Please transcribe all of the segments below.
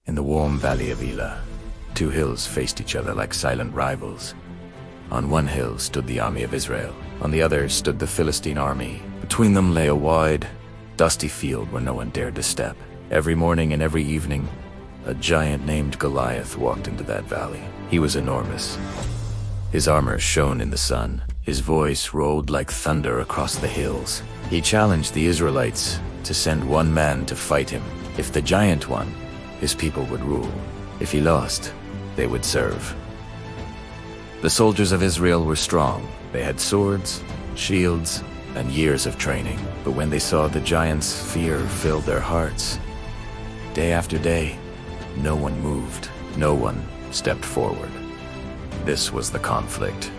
In the warm valley of Elah, two hills faced each other like silent rivals. On one hill stood the army of Israel. On the other stood the Philistine army. Between them lay a wide, dusty field where no one dared to step. Every morning and every evening, a giant named Goliath walked into that valley. He was enormous. His armor shone in the sun. His voice rolled like thunder across the hills. He challenged the Israelites to send one man to fight him. If the giant won, his people would rule. If he lost, they would serve. The soldiers of Israel were strong. They had swords, shields, and years of training. But when they saw the giants, fear filled their hearts. Day after day, no one moved. No one stepped forward. This was the conflict.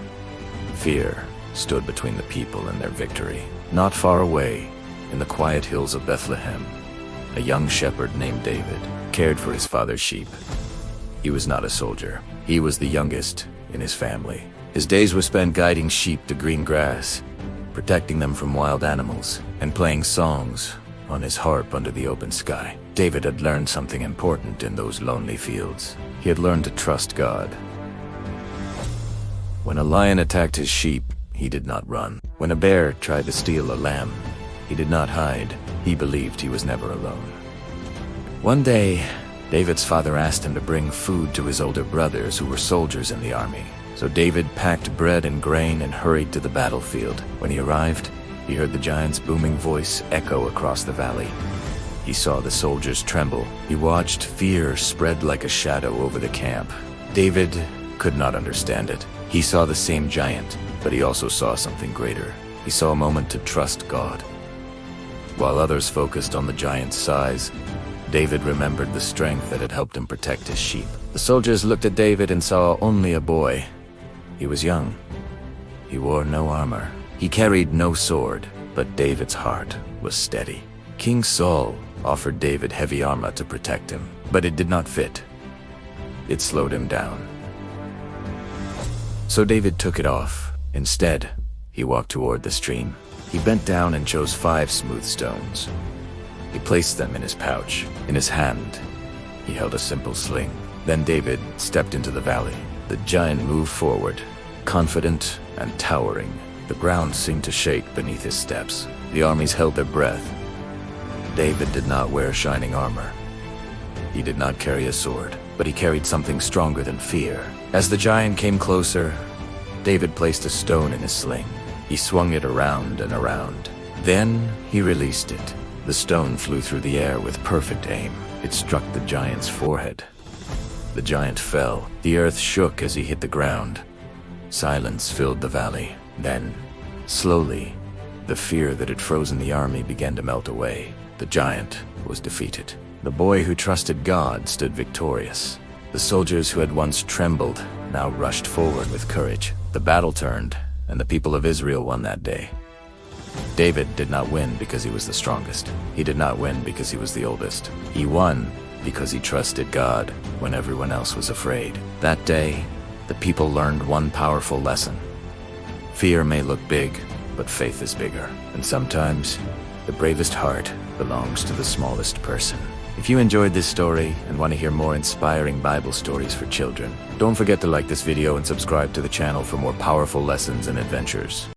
Fear stood between the people and their victory. Not far away, in the quiet hills of Bethlehem, a young shepherd named David cared for his father's sheep. He was not a soldier. He was the youngest in his family. His days were spent guiding sheep to green grass, protecting them from wild animals, and playing songs on his harp under the open sky. David had learned something important in those lonely fields. He had learned to trust God. When a lion attacked his sheep, he did not run. When a bear tried to steal a lamb, he did not hide. He believed he was never alone. One day, David's father asked him to bring food to his older brothers who were soldiers in the army. So David packed bread and grain and hurried to the battlefield. When he arrived, he heard the giant's booming voice echo across the valley. He saw the soldiers tremble. He watched fear spread like a shadow over the camp. David could not understand it. He saw the same giant, but he also saw something greater. He saw a moment to trust God. While others focused on the giant's size, David remembered the strength that had helped him protect his sheep. The soldiers looked at David and saw only a boy. He was young. He wore no armor. He carried no sword, but David's heart was steady. King Saul offered David heavy armor to protect him, but it did not fit. It slowed him down. So David took it off. Instead, he walked toward the stream. He bent down and chose 5 smooth stones. He placed them in his pouch. In his hand, he held a simple sling. Then David stepped into the valley. The giant moved forward, confident and towering. The ground seemed to shake beneath his steps. The armies held their breath. David did not wear shining armor. He did not carry a sword, but he carried something stronger than fear. As the giant came closer, David placed a stone in his sling. He swung it around and around. Then he released it. The stone flew through the air with perfect aim. It struck the giant's forehead. The giant fell. The earth shook as he hit the ground. Silence filled the valley. Then, slowly, the fear that had frozen the army began to melt away. The giant was defeated. The boy who trusted God stood victorious. The soldiers who had once trembled now rushed forward with courage. The battle turned, and the people of Israel won that day. David did not win because he was the strongest. He did not win because he was the oldest. He won because he trusted God when everyone else was afraid. That day, the people learned one powerful lesson. Fear may look big, but faith is bigger. And sometimes, the bravest heart belongs to the smallest person. If you enjoyed this story and want to hear more inspiring Bible stories for children, don't forget to like this video and subscribe to the channel for more powerful lessons and adventures.